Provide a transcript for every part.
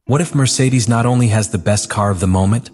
What if Mercedes not only has the best car of the moment,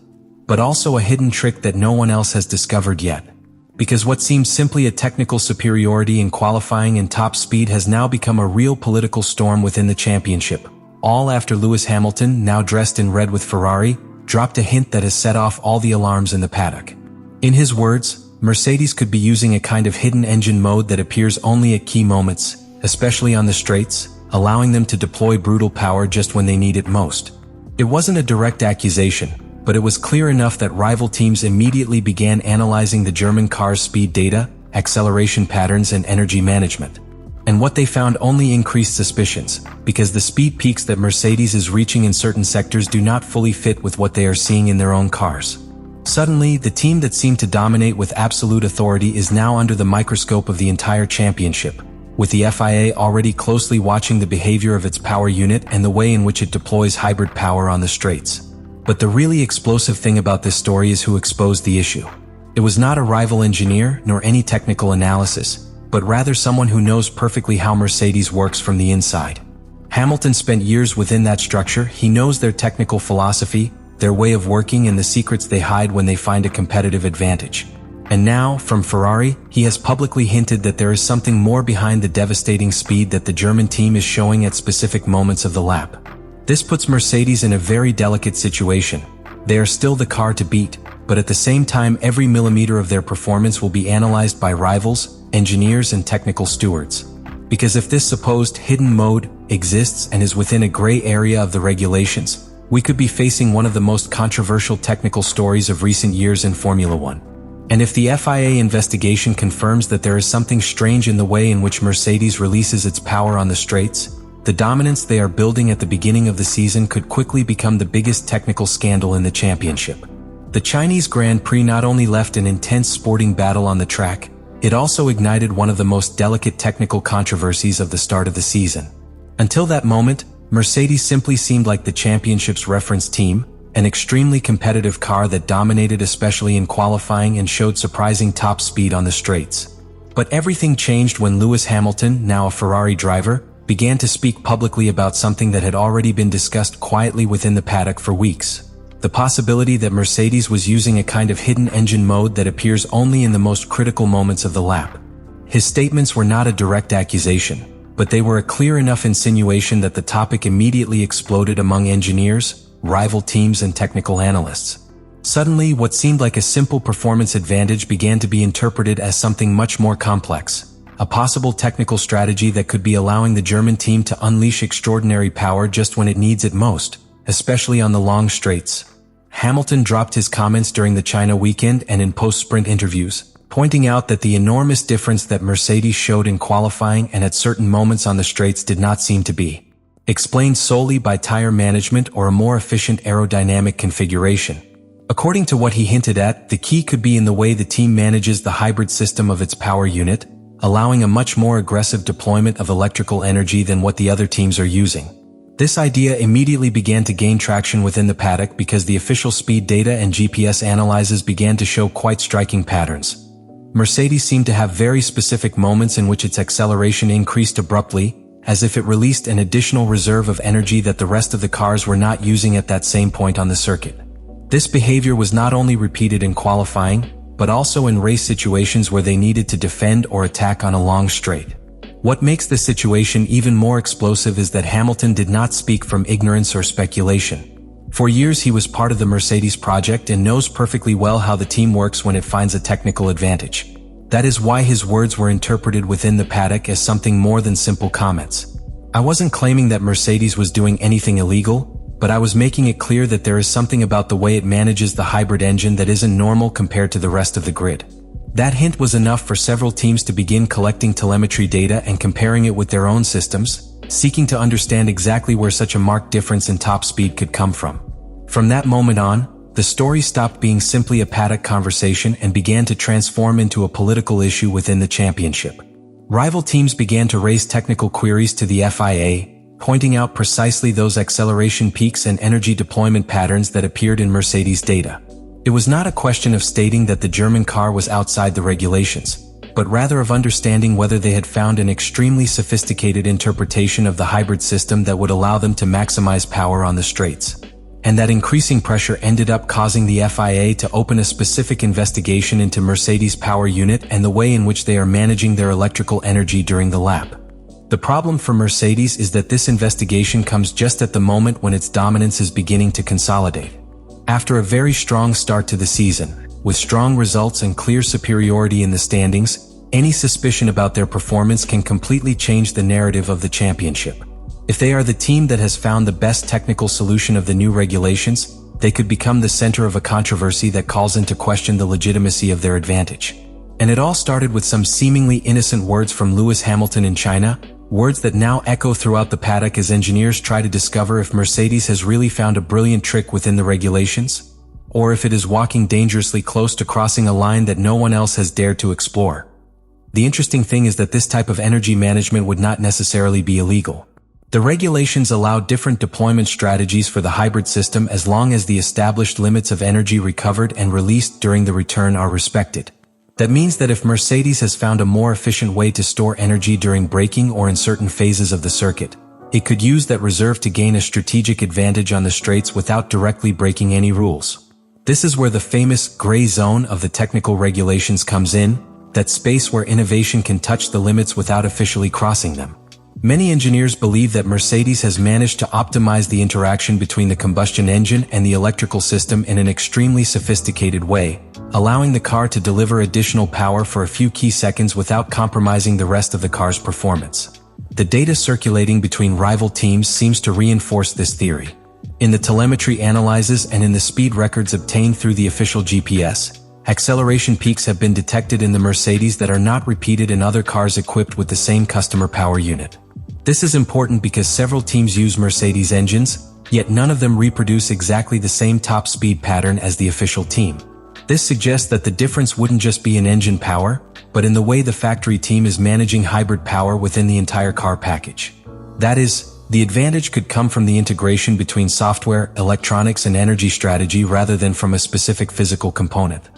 but also a hidden trick that no one else has discovered yet? Because what seemed simply a technical superiority in qualifying and top speed has now become a real political storm within the championship. All after Lewis Hamilton, now dressed in red with Ferrari, dropped a hint that has set off all the alarms in the paddock. In his words, Mercedes could be using a kind of hidden engine mode that appears only at key moments, especially on the straights, allowing them to deploy brutal power just when they need it most. It wasn't a direct accusation, but it was clear enough that rival teams immediately began analyzing the German car's speed data, acceleration patterns, and energy management. And what they found only increased suspicions, because the speed peaks that Mercedes is reaching in certain sectors do not fully fit with what they are seeing in their own cars. Suddenly, the team that seemed to dominate with absolute authority is now under the microscope of the entire championship, with the FIA already closely watching the behavior of its power unit and the way in which it deploys hybrid power on the straights. But the really explosive thing about this story is who exposed the issue. It was not a rival engineer nor any technical analysis, but rather someone who knows perfectly how Mercedes works from the inside. Hamilton spent years within that structure. He knows their technical philosophy, their way of working, and the secrets they hide when they find a competitive advantage. And now, from Ferrari, he has publicly hinted that there is something more behind the devastating speed that the German team is showing at specific moments of the lap. This puts Mercedes in a very delicate situation. They are still the car to beat, but at the same time every millimeter of their performance will be analyzed by rivals, engineers, and technical stewards. Because if this supposed hidden mode exists and is within a gray area of the regulations, we could be facing one of the most controversial technical stories of recent years in Formula One. And if the FIA investigation confirms that there is something strange in the way in which Mercedes releases its power on the straights, the dominance they are building at the beginning of the season could quickly become the biggest technical scandal in the championship. The Chinese Grand Prix not only left an intense sporting battle on the track, it also ignited one of the most delicate technical controversies of the start of the season. Until that moment, Mercedes simply seemed like the championship's reference team, an extremely competitive car that dominated especially in qualifying and showed surprising top speed on the straights. But everything changed when Lewis Hamilton, now a Ferrari driver, began to speak publicly about something that had already been discussed quietly within the paddock for weeks. The possibility that Mercedes was using a kind of hidden engine mode that appears only in the most critical moments of the lap. His statements were not a direct accusation, but they were a clear enough insinuation that the topic immediately exploded among engineers, rival teams, and technical analysts. Suddenly, what seemed like a simple performance advantage began to be interpreted as something much more complex, a possible technical strategy that could be allowing the German team to unleash extraordinary power just when it needs it most, especially on the long straights. Hamilton dropped his comments during the China weekend and in post-sprint interviews, pointing out that the enormous difference that Mercedes showed in qualifying and at certain moments on the straights did not seem to be explained solely by tire management or a more efficient aerodynamic configuration. According to what he hinted at, the key could be in the way the team manages the hybrid system of its power unit, allowing a much more aggressive deployment of electrical energy than what the other teams are using. This idea immediately began to gain traction within the paddock because the official speed data and GPS analyses began to show quite striking patterns. Mercedes seemed to have very specific moments in which its acceleration increased abruptly, as if it released an additional reserve of energy that the rest of the cars were not using at that same point on the circuit. This behavior was not only repeated in qualifying, but also in race situations where they needed to defend or attack on a long straight. What makes this situation even more explosive is that Hamilton did not speak from ignorance or speculation. For years he was part of the Mercedes project and knows perfectly well how the team works when it finds a technical advantage. That is why his words were interpreted within the paddock as something more than simple comments. I wasn't claiming that Mercedes was doing anything illegal, but I was making it clear that there is something about the way it manages the hybrid engine that isn't normal compared to the rest of the grid. That hint was enough for several teams to begin collecting telemetry data and comparing it with their own systems, seeking to understand exactly where such a marked difference in top speed could come from. From that moment on, the story stopped being simply a paddock conversation and began to transform into a political issue within the championship. Rival teams began to raise technical queries to the FIA, pointing out precisely those acceleration peaks and energy deployment patterns that appeared in Mercedes data. It was not a question of stating that the German car was outside the regulations. but rather of understanding whether they had found an extremely sophisticated interpretation of the hybrid system that would allow them to maximize power on the straights. And that increasing pressure ended up causing the FIA to open a specific investigation into Mercedes' power unit and the way in which they are managing their electrical energy during the lap. The problem for Mercedes is that this investigation comes just at the moment when its dominance is beginning to consolidate. After a very strong start to the season, with strong results and clear superiority in the standings, any suspicion about their performance can completely change the narrative of the championship. If they are the team that has found the best technical solution of the new regulations, they could become the center of a controversy that calls into question the legitimacy of their advantage. And it all started with some seemingly innocent words from Lewis Hamilton in China, words that now echo throughout the paddock as engineers try to discover if Mercedes has really found a brilliant trick within the regulations, or if it is walking dangerously close to crossing a line that no one else has dared to explore. The interesting thing is that this type of energy management would not necessarily be illegal. The regulations allow different deployment strategies for the hybrid system as long as the established limits of energy recovered and released during the return are respected. That means that if Mercedes has found a more efficient way to store energy during braking or in certain phases of the circuit, it could use that reserve to gain a strategic advantage on the straights without directly breaking any rules. This is where the famous gray zone of the technical regulations comes in, that space where innovation can touch the limits without officially crossing them. Many engineers believe that Mercedes has managed to optimize the interaction between the combustion engine and the electrical system in an extremely sophisticated way, allowing the car to deliver additional power for a few key seconds without compromising the rest of the car's performance. The data circulating between rival teams seems to reinforce this theory. In the telemetry analyses and in the speed records obtained through the official GPS, acceleration peaks have been detected in the Mercedes that are not repeated in other cars equipped with the same customer power unit. This is important because several teams use Mercedes engines, yet none of them reproduce exactly the same top speed pattern as the official team. This suggests that the difference wouldn't just be in engine power, but in the way the factory team is managing hybrid power within the entire car package. That is, the advantage could come from the integration between software, electronics, and energy strategy rather than from a specific physical component.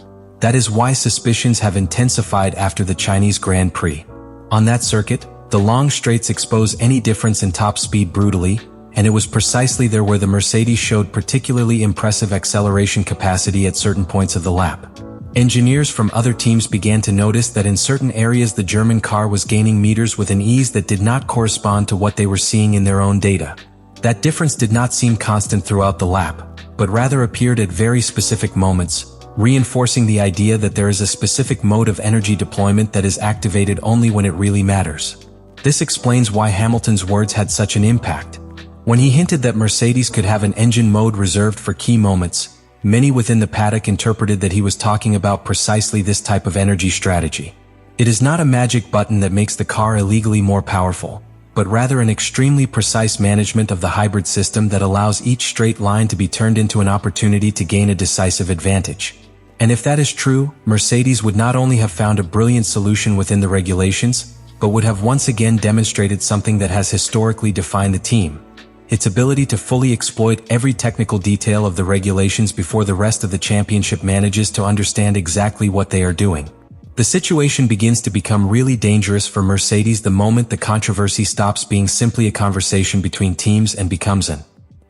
That is why suspicions have intensified after the Chinese Grand Prix. On that circuit, the long straights expose any difference in top speed brutally, and it was precisely there where the Mercedes showed particularly impressive acceleration capacity at certain points of the lap. Engineers from other teams began to notice that in certain areas the German car was gaining meters with an ease that did not correspond to what they were seeing in their own data. That difference did not seem constant throughout the lap, but rather appeared at very specific moments, reinforcing the idea that there is a specific mode of energy deployment that is activated only when it really matters. This explains why Hamilton's words had such an impact. When he hinted that Mercedes could have an engine mode reserved for key moments, many within the paddock interpreted that he was talking about precisely this type of energy strategy. It is not a magic button that makes the car illegally more powerful, but rather an extremely precise management of the hybrid system that allows each straight line to be turned into an opportunity to gain a decisive advantage. And if that is true, Mercedes would not only have found a brilliant solution within the regulations, but would have once again demonstrated something that has historically defined the team: its ability to fully exploit every technical detail of the regulations before the rest of the championship manages to understand exactly what they are doing. The situation begins to become really dangerous for Mercedes the moment the controversy stops being simply a conversation between teams and becomes an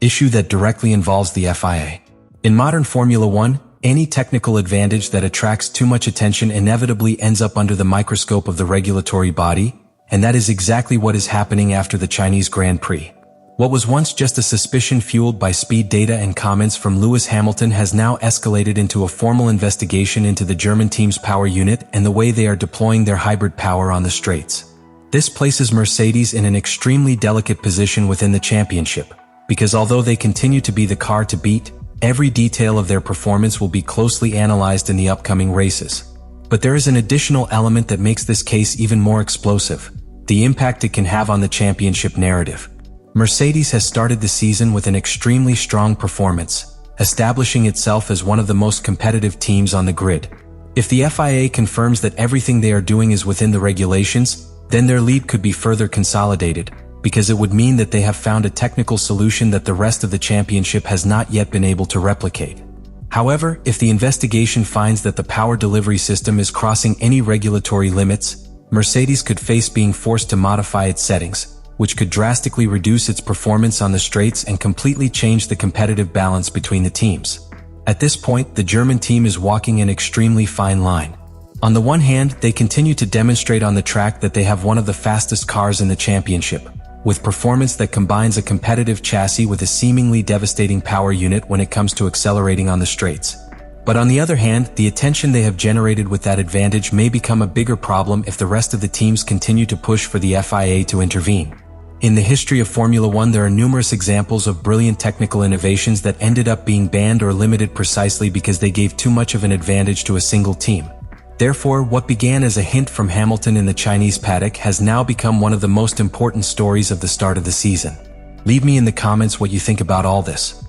issue that directly involves the FIA. In modern Formula One, any technical advantage that attracts too much attention inevitably ends up under the microscope of the regulatory body, and that is exactly what is happening after the Chinese Grand Prix. What was once just a suspicion fueled by speed data and comments from Lewis Hamilton has now escalated into a formal investigation into the German team's power unit and the way they are deploying their hybrid power on the straights. This places Mercedes in an extremely delicate position within the championship, because although they continue to be the car to beat, every detail of their performance will be closely analyzed in the upcoming races. But there is an additional element that makes this case even more explosive: the impact it can have on the championship narrative. Mercedes has started the season with an extremely strong performance, establishing itself as one of the most competitive teams on the grid. If the FIA confirms that everything they are doing is within the regulations, then their lead could be further consolidated, because it would mean that they have found a technical solution that the rest of the championship has not yet been able to replicate. However, if the investigation finds that the power delivery system is crossing any regulatory limits, Mercedes could face being forced to modify its settings, which could drastically reduce its performance on the straights and completely change the competitive balance between the teams. At this point, the German team is walking an extremely fine line. On the one hand, they continue to demonstrate on the track that they have one of the fastest cars in the championship, with performance that combines a competitive chassis with a seemingly devastating power unit when it comes to accelerating on the straights. But on the other hand, the attention they have generated with that advantage may become a bigger problem if the rest of the teams continue to push for the FIA to intervene. In the history of Formula One, there are numerous examples of brilliant technical innovations that ended up being banned or limited precisely because they gave too much of an advantage to a single team. Therefore, what began as a hint from Hamilton in the Chinese paddock has now become one of the most important stories of the start of the season. Leave me in the comments what you think about all this.